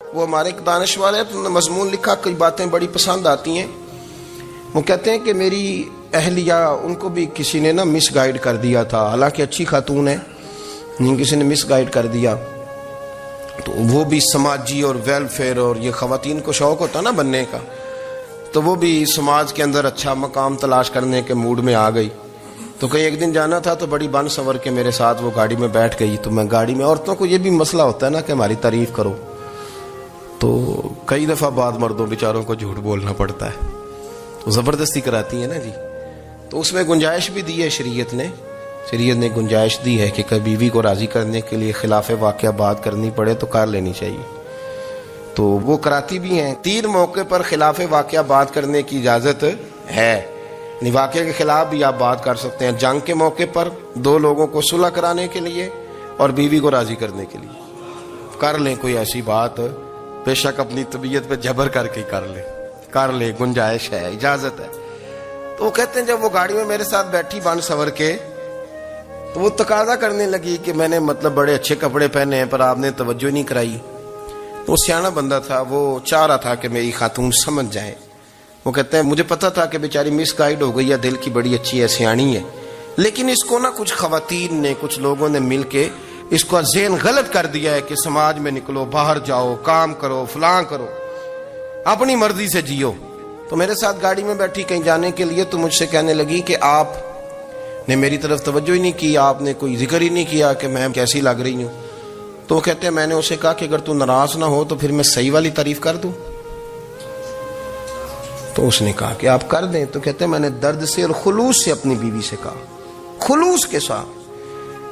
وہ ہمارے ایک دانش والے ہیں، انہوں نے مضمون لکھا، کئی باتیں بڑی پسند آتی ہیں۔ وہ کہتے ہیں کہ میری اہلیہ ان کو بھی کسی نے مس گائیڈ کر دیا تھا، حالانکہ اچھی خاتون ہے، کسی نے مس گائیڈ کر دیا، تو وہ بھی سماجی اور ویلفیئر اور یہ خواتین کو شوق ہوتا نا بننے کا، تو وہ بھی سماج کے اندر اچھا مقام تلاش کرنے کے موڈ میں آ گئی۔ تو کہیں ایک دن جانا تھا تو بڑی بن سنور کے میرے ساتھ وہ گاڑی میں بیٹھ گئی۔ تو میں گاڑی میں، عورتوں کو یہ بھی مسئلہ ہوتا ہے نا کہ ہماری تعریف کرو، تو کئی دفعہ بعد مردوں بیچاروں کو جھوٹ بولنا پڑتا ہے، تو زبردستی کراتی ہے نا جی۔ تو اس میں گنجائش بھی دی ہے شریعت نے گنجائش دی ہے کہ کبھی بیوی کو راضی کرنے کے لیے خلاف واقعہ بات کرنی پڑے تو کر لینی چاہیے، تو وہ کراتی بھی ہیں۔ 3 موقع پر خلاف واقعہ بات کرنے کی اجازت ہے، واقعے کے خلاف بھی آپ بات کر سکتے ہیں۔ جنگ کے موقع پر 2 لوگوں کو صلح کرانے کے لیے اور بیوی کو راضی کرنے کے لیے کر لیں کوئی ایسی بات، بے شک اپنی طبیعت پہ جبر کر کے کر لیں، گنجائش ہے، اجازت ہے۔ تو وہ کہتے ہیں جب وہ گاڑی میں میرے ساتھ بیٹھی بن سنور کے، تو وہ تقاضا کرنے لگی کہ میں نے بڑے اچھے کپڑے پہنے ہیں پر آپ نے توجہ نہیں کرائی۔ تو وہ سیاںا بندہ تھا، وہ چاہ رہا تھا کہ میری خاتون سمجھ جائے۔ وہ کہتے ہیں مجھے پتا تھا کہ بیچاری مس گائیڈ ہو گئی ہے، دل کی بڑی اچھی ہے، سیاਣੀ ہے، لیکن اس کو کچھ خواتین نے، کچھ لوگوں نے مل کے اس کو ذہن غلط کر دیا ہے کہ سماج میں نکلو، باہر جاؤ، کام کرو، فلاں کرو، اپنی مرضی سے جیو۔ تو میرے ساتھ گاڑی میں بیٹھی کہیں جانے کے لیے، تو مجھ سے کہنے لگی کہ آپ نے میری طرف توجہ ہی نہیں کی، آپ نے کوئی ذکر ہی نہیں کیا کہ میں کیسی لگ رہی ہوں۔ تو وہ کہتے ہیں میں نے اسے کہا کہ اگر تو ناراض نہ ہو تو پھر میں صحیح والی تعریف کر دوں۔ تو اس نے کہا کہ آپ کر دیں۔ تو کہتے ہیں میں نے درد سے اور خلوص سے اپنی بیوی سے کہا، خلوص کے ساتھ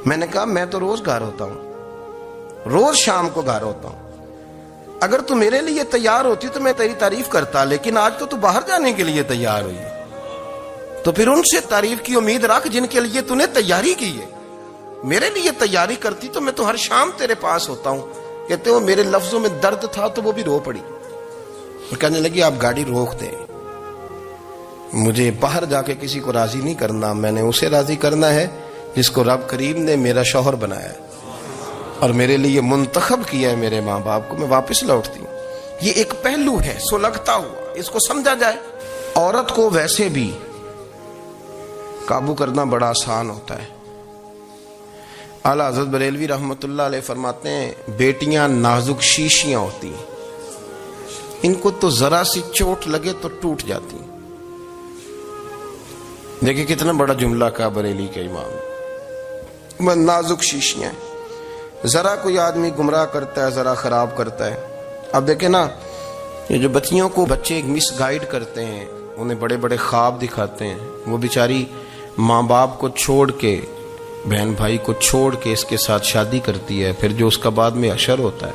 میں نے کہا میں تو روز گھر ہوتا ہوں، روز شام کو گھر ہوتا ہوں، اگر تو میرے لیے تیار ہوتی تو میں تیری تعریف کرتا، لیکن آج تو باہر جانے کے لیے تیار ہوئی، تو پھر ان سے تعریف کی امید رکھ جن کے لیے تو نے تیاری کی ہے۔ میرے لیے تیاری کرتی تو میں تو ہر شام تیرے پاس ہوتا ہوں۔ کہتے ہیں میرے لفظوں میں درد تھا تو وہ بھی رو پڑی، اور کہنے لگی آپ گاڑی روک دیں، مجھے باہر جا کے کسی کو راضی نہیں کرنا، میں نے اسے راضی کرنا ہے جس کو رب کریم نے میرا شوہر بنایا ہے اور میرے لیے منتخب کیا ہے، میرے ماں باپ کو۔ میں واپس لوٹتی ہوں۔ یہ ایک پہلو ہے سلگتا ہوا، اس کو سمجھا جائے۔ عورت کو ویسے بھی قابو کرنا بڑا آسان ہوتا ہے۔ اعلیٰ حضرت بریلوی رحمۃ اللہ علیہ فرماتے ہیں بیٹیاں نازک شیشیاں ہوتی ہیں، ان کو تو ذرا سی چوٹ لگے تو ٹوٹ جاتی ہیں۔ دیکھیں کتنا بڑا جملہ کہا بریلی کے امام، نازک شیشیاں، ذرا کوئی آدمی گمراہ کرتا ہے، ذرا خراب کرتا ہے۔ اب دیکھیں نا، یہ جو بچیوں کو بچے مس گائیڈ کرتے ہیں، انہیں بڑے بڑے خواب دکھاتے ہیں، وہ بیچاری ماں باپ کو چھوڑ کے، بہن بھائی کو چھوڑ کے اس کے ساتھ شادی کرتی ہے، پھر جو اس کا بعد میں اشر ہوتا ہے،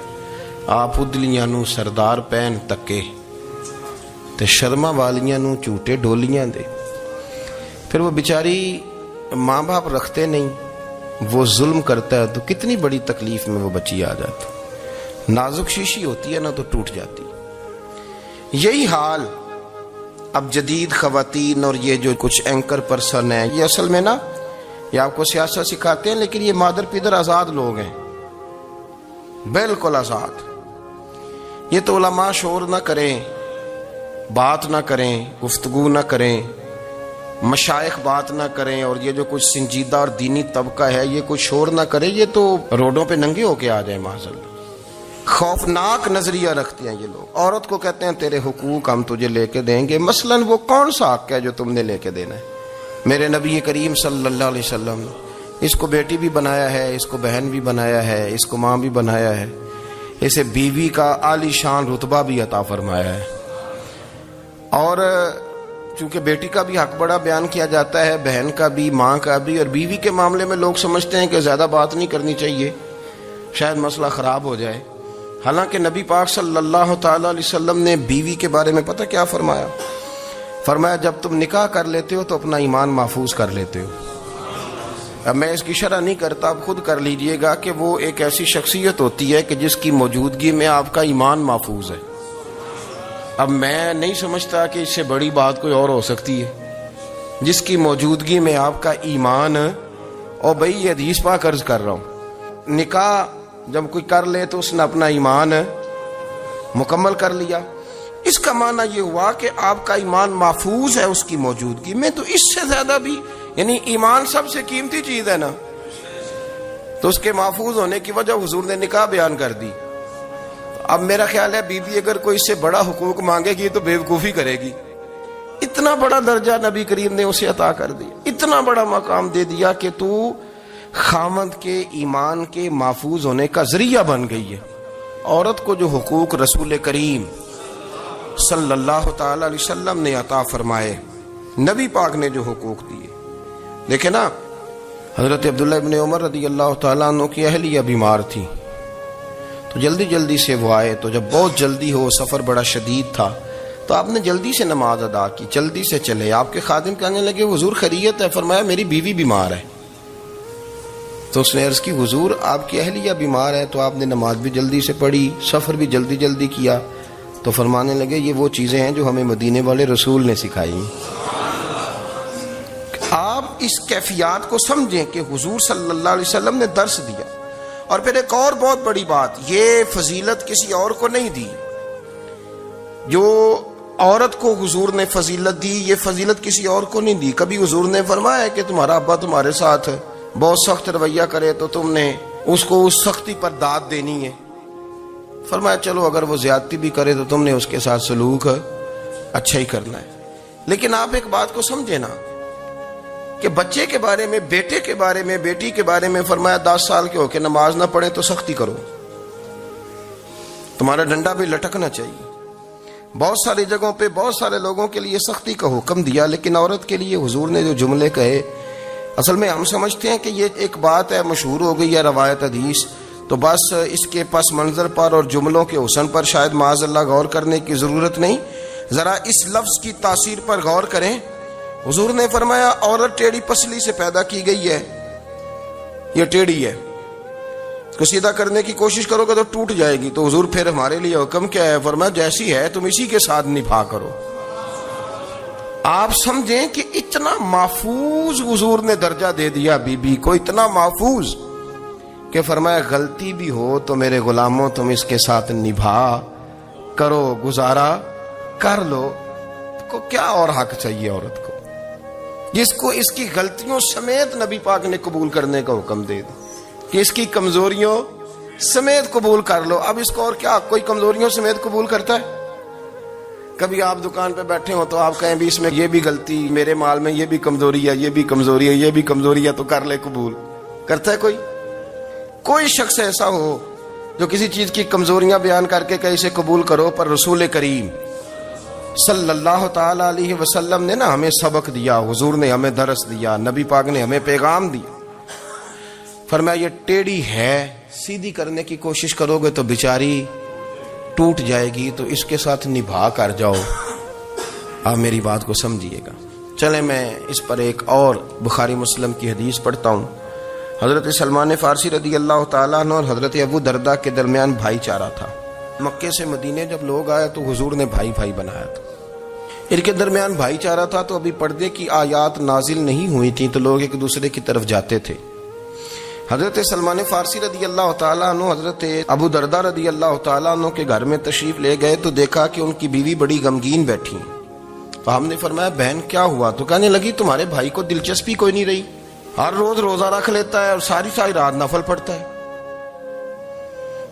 آپ ادلیاں نو سردار پہن تکے تے شرما والیاں نو چوٹے ڈولیاں دے۔ پھر وہ بیچاری ماں باپ رکھتے نہیں، وہ ظلم کرتا ہے، تو کتنی بڑی تکلیف میں وہ بچی آ جاتی۔ نازک شیشی ہوتی ہے نا تو ٹوٹ جاتی۔ یہی حال اب جدید خواتین اور یہ جو کچھ اینکر پرسن ہیں، یہ اصل میں یہ آپ کو سیاست سکھاتے ہیں، لیکن یہ مادر پیدر آزاد لوگ ہیں، بالکل آزاد۔ یہ تو علماء شور نہ کریں، بات نہ کریں، گفتگو نہ کریں، مشائخ بات نہ کریں، اور یہ جو کچھ سنجیدہ اور دینی طبقہ ہے یہ کوئی شور نہ کرے، یہ تو روڈوں پہ ننگے ہو کے آ جائیں معاذ۔ خوفناک نظریہ رکھتے ہیں یہ لوگ۔ عورت کو کہتے ہیں تیرے حقوق ہم تجھے لے کے دیں گے، مثلاً وہ کون سا حق ہے جو تم نے لے کے دینا ہے؟ میرے نبی کریم صلی اللہ علیہ وسلم اس کو بیٹی بھی بنایا ہے، اس کو بہن بھی بنایا ہے، اس کو ماں بھی بنایا ہے، اسے بیوی کا عالی شان رتبہ بھی عطا فرمایا ہے۔ اور چونکہ بیٹی کا بھی حق بڑا بیان کیا جاتا ہے، بہن کا بھی، ماں کا بھی، اور بیوی کے معاملے میں لوگ سمجھتے ہیں کہ زیادہ بات نہیں کرنی چاہیے، شاید مسئلہ خراب ہو جائے۔ حالانکہ نبی پاک صلی اللہ تعالی علیہ وسلم نے بیوی کے بارے میں پتہ کیا فرمایا؟ فرمایا جب تم نکاح کر لیتے ہو تو اپنا ایمان محفوظ کر لیتے ہو۔ اب میں اس کی شرح نہیں کرتا، اب خود کر لیجئے گا کہ وہ ایک ایسی شخصیت ہوتی ہے کہ جس کی موجودگی میں آپ کا ایمان محفوظ ہے۔ اب میں نہیں سمجھتا کہ اس سے بڑی بات کوئی اور ہو سکتی ہے، جس کی موجودگی میں آپ کا ایمان، اور بھائی یہ حدیث پاک عرض کر رہا ہوں، نکاح جب کوئی کر لے تو اس نے اپنا ایمان مکمل کر لیا. اس کا معنی یہ ہوا کہ آپ کا ایمان محفوظ ہے اس کی موجودگی میں. تو اس سے زیادہ بھی یعنی ایمان سب سے قیمتی چیز ہے نا, تو اس کے محفوظ ہونے کی وجہ حضور نے نکاح بیان کر دی. اب میرا خیال ہے بی بی اگر کوئی اس سے بڑا حقوق مانگے گی تو بیوقوفی کرے گی. اتنا بڑا درجہ نبی کریم نے اسے عطا کر دیا, اتنا بڑا مقام دے دیا کہ تو خامند کے ایمان کے محفوظ ہونے کا ذریعہ بن گئی ہے. عورت کو جو حقوق رسول کریم صلی اللہ تعالی علیہ وسلم نے عطا فرمائے, نبی پاک نے جو حقوق دیے. دیکھیں نا, حضرت عبداللہ ابن عمر رضی اللہ تعالیٰ عنہ کی اہلیہ بیمار تھی, تو جلدی جلدی سے وہ آئے. تو جب بہت جلدی ہو, سفر بڑا شدید تھا, تو آپ نے جلدی سے نماز ادا کی, جلدی سے چلے. آپ کے خادم کہنے لگے حضور خیریت ہے؟ فرمایا میری بیوی بیمار ہے. تو اس نے عرض کی حضور آپ کی اہلیہ بیمار ہے. تو آپ نے نماز بھی جلدی سے پڑھی, سفر بھی جلدی جلدی کیا. تو فرمانے لگے یہ وہ چیزیں ہیں جو ہمیں مدینے والے رسول نے سکھائی. آپ اس کیفیات کو سمجھیں کہ حضور صلی اللہ علیہ وسلم نے درس دیا. اور پھر ایک اور بہت بڑی بات, یہ فضیلت کسی اور کو نہیں دی. جو عورت کو حضور نے فضیلت دی, یہ فضیلت کسی اور کو نہیں دی. کبھی حضور نے فرمایا کہ تمہارا ابا تمہارے ساتھ بہت سخت رویہ کرے تو تم نے اس کو اس سختی پر داد دینی ہے. فرمایا چلو اگر وہ زیادتی بھی کرے تو تم نے اس کے ساتھ سلوک اچھا ہی کرنا ہے. لیکن آپ ایک بات کو سمجھے نا کہ بچے کے بارے میں, بیٹے کے بارے میں, بیٹی کے بارے میں فرمایا 10 سال کے ہو کے نماز نہ پڑھے تو سختی کرو, تمہارا ڈنڈا بھی لٹکنا چاہیے. بہت ساری جگہوں پہ بہت سارے لوگوں کے لیے سختی کا حکم دیا, لیکن عورت کے لیے حضور نے جو جملے کہے, اصل میں ہم سمجھتے ہیں کہ یہ ایک بات ہے, مشہور ہو گئی ہے روایت حدیث, تو بس اس کے پس منظر پر اور جملوں کے حسن پر شاید معاذ اللہ غور کرنے کی ضرورت نہیں. ذرا اس لفظ کی تاثیر پر غور کریں. حضور نے فرمایا عورت ٹیڑھی پسلی سے پیدا کی گئی ہے, یہ ٹیڑھی ہے, اس کو سیدھا کرنے کی کوشش کرو گے تو ٹوٹ جائے گی. تو حضور پھر ہمارے لیے حکم کیا ہے؟ فرمایا جیسی ہے تم اسی کے ساتھ نبھا کرو. آپ سمجھیں کہ اتنا محفوظ حضور نے درجہ دے دیا بی بی کو, اتنا محفوظ کہ فرمایا غلطی بھی ہو تو میرے غلاموں تم اس کے ساتھ نبھا کرو, گزارا کر لو. کو کیا اور حق چاہیے عورت کو جس کو اس کی غلطیوں سمیت نبی پاک نے قبول کرنے کا حکم دے دیا کہ اس کی کمزوریوں سمیت قبول کر لو. اب اس کو اور کیا کوئی کمزوریوں سمیت قبول کرتا ہے؟ کبھی آپ دکان پہ بیٹھے ہو تو آپ کہیں بھی اس میں یہ بھی غلطی, میرے مال میں یہ بھی کمزوری ہے, یہ بھی کمزوری ہے, یہ بھی کمزوری ہے, تو کر لے قبول. کرتا ہے کوئی؟ کوئی شخص ایسا ہو جو کسی چیز کی کمزوریاں بیان کر کے کہ اسے قبول کرو؟ پر رسول کریم صلی اللہ تعالی علیہ وسلم نے نا ہمیں سبق دیا, حضور نے ہمیں درس دیا, نبی پاک نے ہمیں پیغام دیا. فرمایا یہ ٹیڑھی ہے, سیدھی کرنے کی کوشش کرو گے تو بیچاری ٹوٹ جائے گی, تو اس کے ساتھ نبھا کر جاؤ. آپ میری بات کو سمجھیے گا. چلیں میں اس پر ایک اور بخاری مسلم کی حدیث پڑھتا ہوں. حضرت سلمان فارسی رضی اللہ تعالیٰ عنہ اور حضرت ابو دردہ کے درمیان بھائی چارہ تھا. مکے سے مدینے جب لوگ آئے تو حضور نے بھائی بھائی بنایا تھا. ان کے درمیان بھائی چارہ تھا, تو ابھی پردے کی آیات نازل نہیں ہوئی تھیں, تو لوگ ایک دوسرے کی طرف جاتے تھے. حضرت سلمان فارسی رضی اللہ تعالیٰ عنہ حضرت ابو دردہ رضی اللہ تعالیٰ عنہ کے گھر میں تشریف لے گئے, تو دیکھا کہ ان کی بیوی بڑی غمگین بیٹھی. تو ہم نے فرمایا بہن کیا ہوا؟ تو کہنے لگی تمہارے بھائی کو دلچسپی کوئی نہیں رہی, ہر روز روزہ رکھ لیتا ہے اور ساری ساری رات نفل پڑھتا ہے.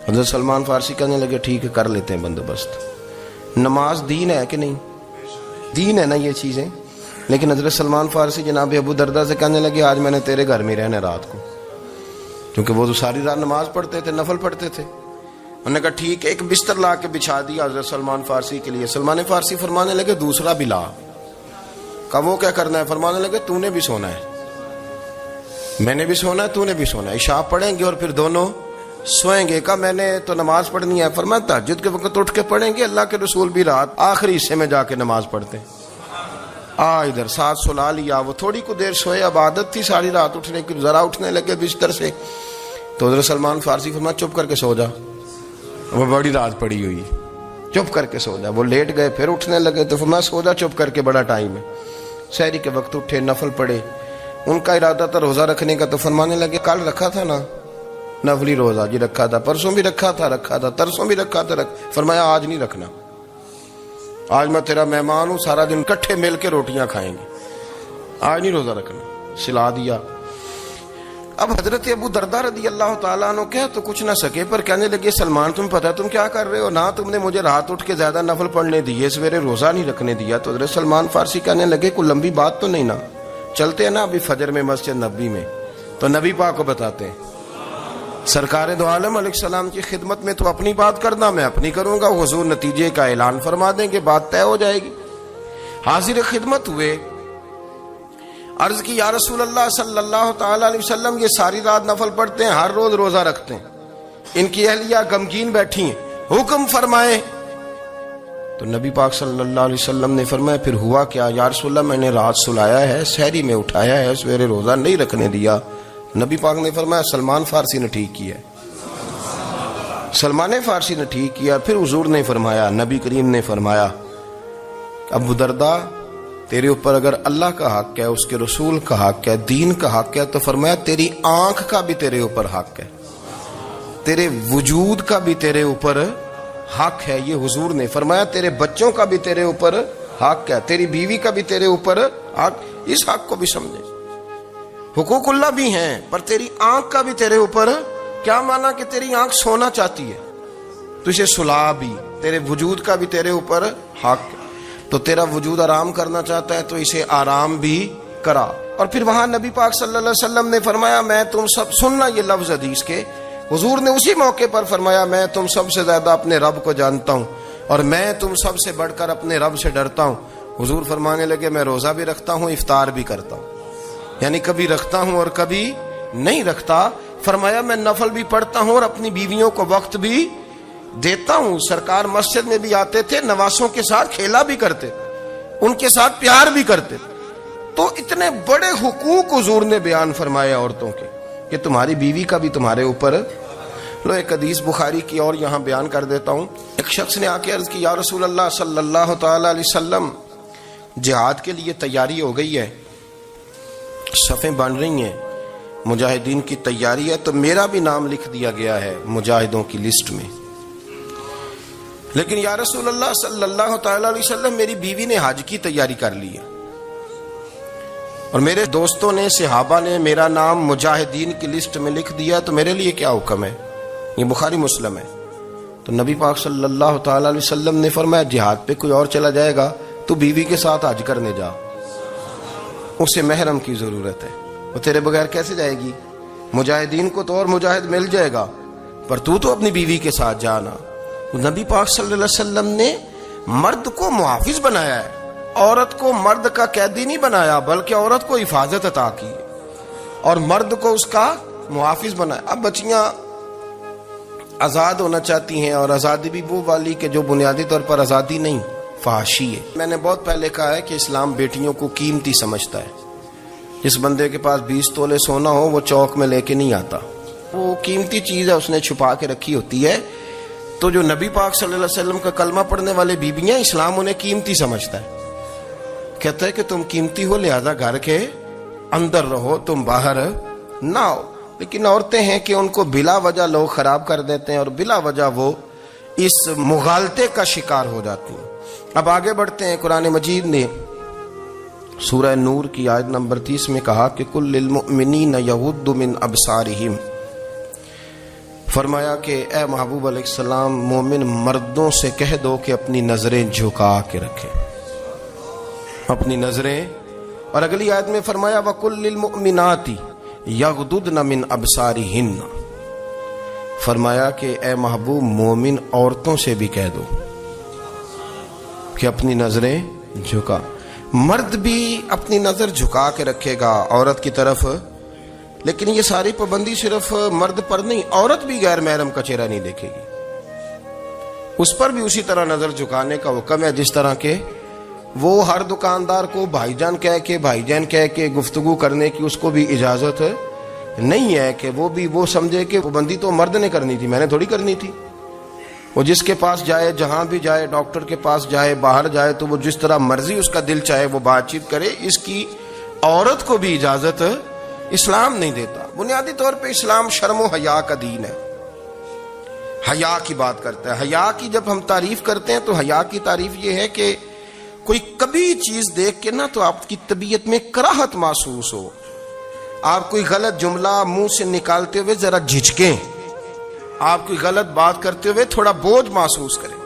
حضرت سلمان فارسی کہنے لگے ٹھیک ہے کر لیتے ہیں بندوبست. نماز دین ہے کہ نہیں؟ دین ہے نا یہ چیزیں. لیکن حضرت سلمان فارسی جناب ابو دردہ سے کہنے لگے آج میں نے تیرے گھر میں رہنا رات کو, کیونکہ وہ تو ساری رات نماز پڑھتے تھے, نفل پڑھتے تھے. انہوں نے کہا ٹھیک ہے. ایک بستر لا کے بچھا دیا حضرت سلمان فارسی کے لیے. سلمان فارسی فرمانے لگے دوسرا بھی لا. کہا وہ کیا کرنا ہے؟ فرمانے لگے تو نے بھی سونا ہے, میں نے بھی سونا ہے, تو نے بھی سونا ہے. عشاء پڑھیں گے اور پھر دونوں سوئیں گے. کہا میں نے تو نماز پڑھنی ہے. فرمایا تہجد کے وقت اٹھ کے پڑھیں گے, اللہ کے رسول بھی رات آخری حصے میں جا کے نماز پڑھتے. ادھر ساتھ سلا لیا. وہ تھوڑی کو دیر سوئے, اب عادت تھی ساری رات اٹھنے کی, ذرا اٹھنے لگے بستر سے. تو حضرت سلمان فارسی فرمایا چپ کر کے سو جا, وہ بڑی رات پڑی ہوئی, چپ کر کے سو جا. وہ لیٹ گئے, پھر اٹھنے لگے. تو فرمایا سو جا چپ کر کے, بڑا ٹائم ہے. سحری کے وقت اٹھے, نفل پڑھے. ان کا ارادہ تھا روزہ رکھنے کا, تو فرمانے لگے کل رکھا تھا نا. نفلی روزہ جی رکھا تھا، پرسوں بھی رکھا تھا، ترسوں بھی رکھا تھا، فرمایا آج نہیں رکھنا، آج میں تیرا مہمان ہوں، سارا دن کٹھے مل کے روٹیاں کھائیں گے، آج نہیں روزہ رکھنا، سلا دیا۔ اب حضرت ابو درداء رضی اللہ تعالیٰ عنہ کہہ تو کچھ نہ سکے، پر کہنے لگے سلمان تم پتہ تم کیا کر رہے ہو، نہ تم نے مجھے رات اٹھ کے زیادہ نفل پڑھنے دیے، سویرے روزہ نہیں رکھنے دیا۔ تو حضرت سلمان فارسی کہنے لگے کوئی لمبی بات تو نہیں نا، چلتے ہیں نا ابھی فجر میں مسجد نبوی میں، تو نبی پاک کو بتاتے ہیں، سرکار دو عالم علیہ السلام کی خدمت میں تو اپنی بات کرنا، میں اپنی کروں گا، حضور نتیجے کا اعلان فرما دیں گے، بات طے ہو جائے گی۔ حاضر خدمت ہوئے، عرض کی یا رسول اللہ صلی اللہ تعالیٰ علیہ وسلم یہ ساری رات نفل پڑھتے ہیں، ہر روز روزہ رکھتے ہیں، ان کی اہلیہ غمگین بیٹھی ہیں، حکم فرمائے۔ تو نبی پاک صلی اللہ علیہ وسلم نے فرمایا پھر ہوا کیا؟ یا رسول اللہ میں نے رات سلایا ہے، سحری میں اٹھایا ہے، سویرے روزہ نہیں رکھنے دیا۔ نبی پاک نے فرمایا سلمان فارسی نے ٹھیک کیا، سلمان فارسی نے ٹھیک کیا۔ پھر حضور نے فرمایا، نبی کریم نے فرمایا ابو درداء تیرے اوپر اگر اللہ کا حق ہے، اس کے رسول کا حق ہے، دین کا حق ہے، تو فرمایا تیری آنکھ کا بھی تیرے اوپر حق ہے، تیرے وجود کا بھی تیرے اوپر حق ہے، یہ حضور نے فرمایا، تیرے بچوں کا بھی تیرے اوپر حق ہے، تیری بیوی کا بھی تیرے اوپر حق، اس حق کو بھی سمجھے، حقوق اللہ بھی ہیں، پر تیری آنکھ کا بھی تیرے اوپر، کیا مانا کہ تیری آنکھ سونا چاہتی ہے تو اسے سلا بھی، تیرے وجود کا بھی تیرے اوپر حق، تو تیرا وجود آرام کرنا چاہتا ہے تو اسے آرام بھی کرا۔ اور پھر وہاں نبی پاک صلی اللہ علیہ وسلم نے فرمایا میں تم سب، سننا یہ لفظ حدیث کے، حضور نے اسی موقع پر فرمایا میں تم سب سے زیادہ اپنے رب کو جانتا ہوں اور میں تم سب سے بڑھ کر اپنے رب سے ڈرتا ہوں۔ حضور فرمانے لگے میں روزہ بھی رکھتا ہوں، افطار بھی کرتا ہوں، یعنی کبھی رکھتا ہوں اور کبھی نہیں رکھتا۔ فرمایا میں نفل بھی پڑھتا ہوں اور اپنی بیویوں کو وقت بھی دیتا ہوں۔ سرکار مسجد میں بھی آتے تھے، نواسوں کے ساتھ کھیلا بھی کرتے، ان کے ساتھ پیار بھی کرتے۔ تو اتنے بڑے حقوق حضور نے بیان فرمائے عورتوں کے کہ تمہاری بیوی کا بھی تمہارے اوپر۔ لو ایک حدیث بخاری کی اور یہاں بیان کر دیتا ہوں۔ ایک شخص نے آ کے عرض کی یا رسول اللہ صلی اللہ تعالی علیہ وسلم جہاد کے لیے تیاری ہو گئی ہے، صفیں بن رہی ہیں، مجاہدین کی تیاری ہے، تو میرا بھی نام لکھ دیا گیا ہے مجاہدوں کی لسٹ میں، لیکن یا رسول اللہ صلی اللہ تعالی علیہ وسلم میری بیوی نے حج کی تیاری کر لی ہے اور میرے دوستوں نے، صحابہ نے میرا نام مجاہدین کی لسٹ میں لکھ دیا، تو میرے لیے کیا حکم ہے؟ یہ بخاری مسلم ہے۔ تو نبی پاک صلی اللہ تعالی علیہ وسلم نے فرمایا جہاد پہ کوئی اور چلا جائے گا تو بیوی کے ساتھ حج کرنے جا، اسے محرم کی ضرورت ہے، وہ تیرے بغیر کیسے جائے گی؟ مجاہدین کو تو اور مجاہد مل جائے گا، پر تو اپنی بیوی کے ساتھ جانا۔ نبی پاک صلی اللہ علیہ وسلم نے مرد کو محافظ بنایا ہے، عورت کو مرد کا قیدی نہیں بنایا، بلکہ عورت کو حفاظت عطا کی اور مرد کو اس کا محافظ بنایا۔ اب بچیاں آزاد ہونا چاہتی ہیں، اور آزادی بھی وہ والی کہ جو بنیادی طور پر آزادی نہیں، فحاشی ہے۔ میں نے بہت پہلے کہا ہے کہ اسلام بیٹیوں کو قیمتی سمجھتا ہے، جس بندے کے پاس 20 تولے سونا ہو وہ چوک میں لے کے نہیں آتا، وہ قیمتی چیز ہے، اس نے چھپا کے رکھی ہوتی ہے۔ تو جو نبی پاک صلی اللہ علیہ وسلم کا کلمہ پڑھنے والے بیویاں، اسلام انہیں قیمتی سمجھتا ہے، کہتا ہے کہ تم قیمتی ہو لہذا گھر کے اندر رہو، تم باہر نہ ہو۔ لیکن عورتیں ہیں کہ ان کو بلا وجہ لوگ خراب کر دیتے ہیں اور بلا وجہ وہ اس مغالطے کا شکار ہو جاتی ہیں۔ اب آگے بڑھتے ہیں۔ قرآن مجید نے سورہ نور کی آیت نمبر 30 میں کہا کہ کل للمؤمنین یغضوا من ابصارہم، فرمایا کہ اے محبوب علیہ السلام مومن مردوں سے کہہ دو کہ اپنی نظریں جھکا کے رکھیں، اپنی نظریں۔ اور اگلی آیت میں فرمایا وَقُلْ لِلْمُؤْمِنَاتِ یغضضن من ابصارہن، فرمایا کہ اے محبوب مومن عورتوں سے بھی کہہ دو کہ اپنی نظریں جھکا۔ مرد بھی اپنی نظر جھکا کے رکھے گا عورت کی طرف، لیکن یہ ساری پابندی صرف مرد پر نہیں، عورت بھی غیر محرم کا چہرہ نہیں دیکھے گی، اس پر بھی اسی طرح نظر جھکانے کا حکم ہے، جس طرح کہ وہ ہر دکاندار کو بھائی جان کہہ کے گفتگو کرنے کی اس کو بھی اجازت نہیں ہے کہ وہ بھی وہ سمجھے کہ پابندی تو مرد نے کرنی تھی، میں نے تھوڑی کرنی تھی۔ وہ جس کے پاس جائے، جہاں بھی جائے، ڈاکٹر کے پاس جائے، باہر جائے، تو وہ جس طرح مرضی اس کا دل چاہے وہ بات چیت کرے، اس کی عورت کو بھی اجازت اسلام نہیں دیتا. بنیادی طور پہ اسلام شرم و حیا کا دین ہے. حیا کی بات کرتا ہے. حیا کی جب ہم تعریف کرتے ہیں تو حیا کی تعریف یہ ہے کہ کوئی کبھی چیز دیکھ کے نا تو آپ کی طبیعت میں کراہت محسوس ہو, آپ کوئی غلط جملہ منہ سے نکالتے ہوئے ذرا جھجکیں, آپ کوئی غلط بات کرتے ہوئے تھوڑا بوجھ محسوس کریں.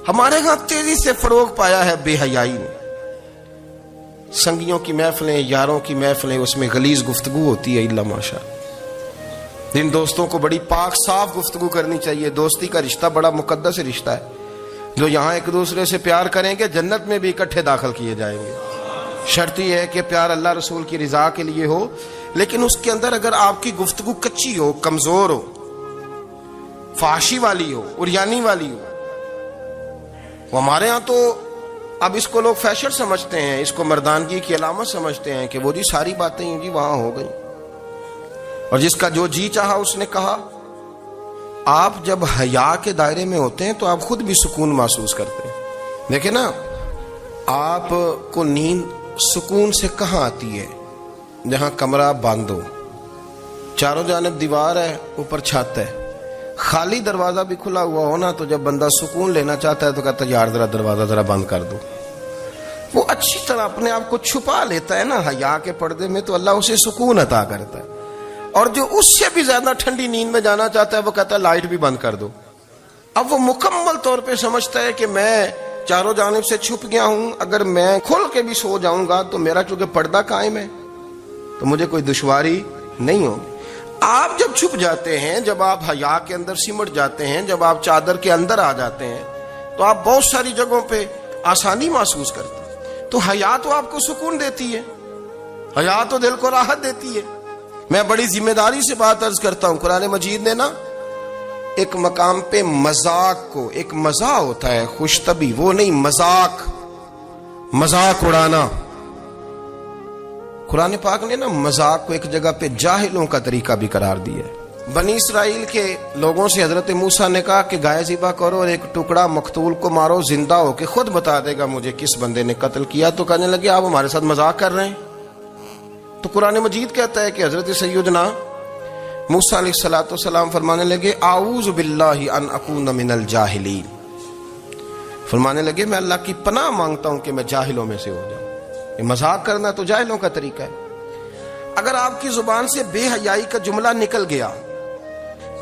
ہمارے ہاں تیزی سے فروغ پایا ہے بے حیائی نے. سنگیوں کی محفلیں, یاروں کی محفلیں, اس میں غلیظ گفتگو ہوتی ہے الا ماشاء. جن دوستوں کو بڑی پاک صاف گفتگو کرنی چاہیے. دوستی کا رشتہ بڑا مقدس رشتہ ہے. جو یہاں ایک دوسرے سے پیار کریں گے جنت میں بھی اکٹھے داخل کیے جائیں گے. شرط یہ ہے کہ پیار اللہ رسول کی رضا کے لیے ہو, لیکن اس کے اندر اگر آپ کی گفتگو کچی ہو, کمزور ہو, فحاشی والی ہو, عریانی والی ہو. ہمارے ہاں تو اب اس کو لوگ فیشن سمجھتے ہیں, اس کو مردانگی کی علامت سمجھتے ہیں کہ وہ جی ساری باتیں جی وہاں ہو گئی اور جس کا جو جی چاہا اس نے کہا. آپ جب حیا کے دائرے میں ہوتے ہیں تو آپ خود بھی سکون محسوس کرتے ہیں. دیکھیں نا, آپ کو نیند سکون سے کہاں آتی ہے؟ جہاں کمرہ بند ہو, چاروں جانب دیوار ہے, اوپر چھت ہے, خالی دروازہ بھی کھلا ہوا ہونا تو جب بندہ سکون لینا چاہتا ہے تو کہتا ہے یار ذرا دروازہ ذرا بند کر دو. وہ اچھی طرح اپنے آپ کو چھپا لیتا ہے نا حیا کے پردے میں, تو اللہ اسے سکون عطا کرتا ہے. اور جو اس سے بھی زیادہ ٹھنڈی نیند میں جانا چاہتا ہے وہ کہتا ہے لائٹ بھی بند کر دو. اب وہ مکمل طور پہ سمجھتا ہے کہ میں چاروں جانب سے چھپ گیا ہوں, اگر میں کھل کے بھی سو جاؤں گا تو میرا چونکہ پردہ قائم ہے تو مجھے کوئی دشواری نہیں ہوگی. آپ جب چھپ جاتے ہیں, جب آپ حیا کے اندر سمٹ جاتے ہیں, جب آپ چادر کے اندر آ جاتے ہیں تو آپ بہت ساری جگہوں پہ آسانی محسوس کرتے ہیں. تو حیا تو آپ کو سکون دیتی ہے, حیا تو دل کو راحت دیتی ہے. میں بڑی ذمہ داری سے بات عرض کرتا ہوں, قرآن مجید نے نا ایک مقام پہ مذاق کو, ایک مزاح ہوتا ہے خوش طبی, وہ نہیں مذاق, مذاق اڑانا. قرآن پاک نے نا مذاق کو ایک جگہ پہ جاہلوں کا طریقہ بھی قرار دیا ہے. بنی اسرائیل کے لوگوں سے حضرت موسیٰ نے کہا کہ گائے ذبح کرو اور ایک ٹکڑا مقتول کو مارو, زندہ ہو کے خود بتا دے گا مجھے کس بندے نے قتل کیا. تو کہنے لگے آپ ہمارے ساتھ مذاق کر رہے ہیں. تو قرآن مجید کہتا ہے کہ حضرت سیدنا موسیٰ علیہ السلام فرمانے لگے اعوذ باللہ ان اکون من الجاہلین. فرمانے لگے میں اللہ کی پناہ مانگتا ہوں کہ میں جاہلوں میں سے ہو جاؤں. یہ مذاق کرنا تو جاہلوں کا طریقہ ہے. اگر آپ کی زبان سے بے حیائی کا جملہ نکل گیا,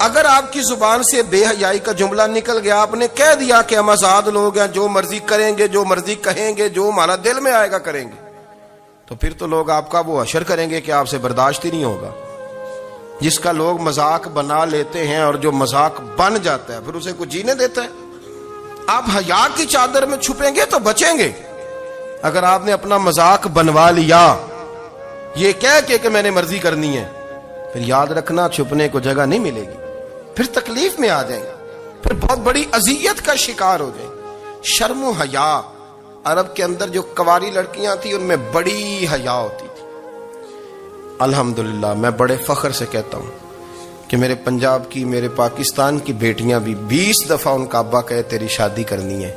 اگر آپ کی زبان سے بے حیائی کا جملہ نکل گیا, آپ نے کہہ دیا کہ ہم آزاد لوگ ہیں, جو مرضی کریں گے, جو مرضی کہیں گے, جو ہمارا دل میں آئے گا کریں گے, تو پھر تو لوگ آپ کا وہ حشر کریں گے کہ آپ سے برداشت ہی نہیں ہوگا. جس کا لوگ مذاق بنا لیتے ہیں اور جو مذاق بن جاتا ہے پھر اسے کچھ جینے دیتا ہے. آپ حیا کی چادر میں چھپیں گے تو بچیں گے. اگر آپ نے اپنا مذاق بنوا لیا یہ کہہ کے کہ میں نے مرضی کرنی ہے, پھر یاد رکھنا چھپنے کو جگہ نہیں ملے گی, پھر تکلیف میں آ جائیں گے, پھر بہت بڑی اذیت کا شکار ہو جائیں. شرم و حیا, عرب کے اندر جو کنواری لڑکیاں تھیں ان میں بڑی حیا ہوتی تھی. الحمدللہ میں بڑے فخر سے کہتا ہوں کہ میرے پنجاب کی, میرے پاکستان کی بیٹیاں بھی 20 دفعہ ان کا ابا کہے تیری شادی کرنی ہے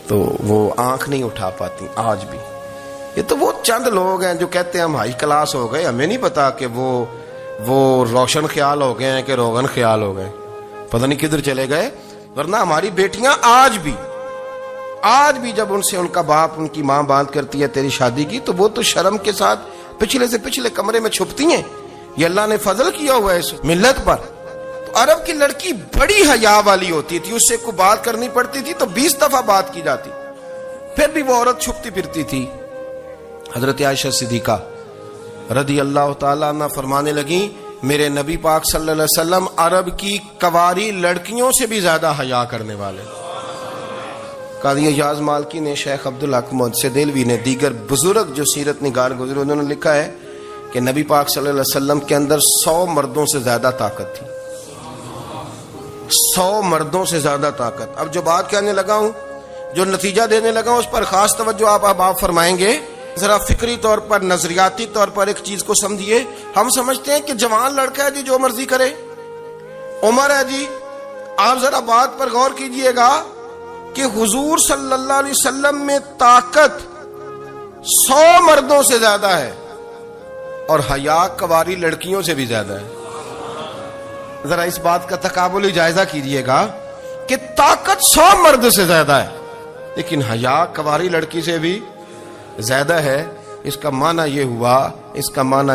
تو وہ آنکھ نہیں اٹھا پاتی آج بھی. یہ تو وہ چند لوگ ہیں جو کہتے ہیں ہم ہائی کلاس ہو گئے, ہمیں نہیں پتا کہ وہ روشن خیال ہو گئے ہیں کہ روغن خیال ہو گئے, پتہ نہیں کدھر چلے گئے. ورنہ ہماری بیٹیاں آج بھی جب ان سے ان کا باپ, ان کی ماں بات کرتی ہے تیری شادی کی, تو وہ تو شرم کے ساتھ پچھلے سے پچھلے کمرے میں چھپتی ہیں. یہ اللہ نے فضل کیا ہوا ہے اس ملت پر. تو عرب کی لڑکی بڑی حیا والی ہوتی تھی, اس سے کوئی بات کرنی پڑتی تھی تو 20 دفعہ بات کی جاتی, پھر بھی وہ عورت چھپتی پھرتی تھی. حضرت عائشہ صدیقہ رضی اللہ تعالیٰ عنہ فرمانے لگیں میرے نبی پاک صلی اللہ علیہ وسلم عرب کی کنواری لڑکیوں سے بھی زیادہ حیا کرنے والے. قاضی اعجاز مالکی نے, شیخ عبدالحق محدث دہلوی نے, دیگر بزرگ جو سیرت نگار گزرے انہوں نے لکھا ہے کہ نبی پاک صلی اللہ علیہ وسلم کے اندر 100 مردوں سے زیادہ طاقت تھی, 100 مردوں سے زیادہ طاقت. اب جو بات کہنے لگا ہوں, جو نتیجہ دینے لگا ہوں, اس پر خاص توجہ آپ فرمائیں گے. ذرا فکری طور پر, نظریاتی طور پر ایک چیز کو سمجھیے. ہم سمجھتے ہیں کہ جوان لڑکا ہے جی جو مرضی کرے, عمر ہے جی. آپ ذرا بات پر غور کیجئے گا کہ حضور صلی اللہ علیہ وسلم میں طاقت 100 مردوں سے زیادہ ہے. اور حیا کواری لڑکیوں سے بھی زیادہ ہے. ذرا اس بات کا تقابلی جائزہ کیجئے گا کہ طاقت 100 مرد سے زیادہ ہے لیکن حیا کواری لڑکی سے بھی زیادہ ہے. اس کا معنی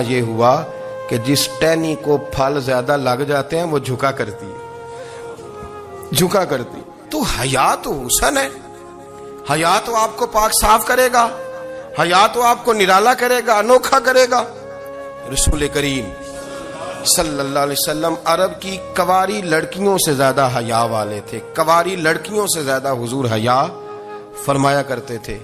یہ ہوا کہ جس ٹہنی کو پھل زیادہ لگ جاتے ہیں وہ جھکا کرتی. تو حیا تو حسن ہے. حیا تو آپ کو پاک صاف کرے گا. حیا تو آپ کو نرالا کرے گا, انوکھا کرے گا. رسول کریم صلی اللہ علیہ وسلم عرب کی کواری لڑکیوں سے زیادہ حیا والے تھے. کواری لڑکیوں سے زیادہ حضور حیا فرمایا کرتے تھے.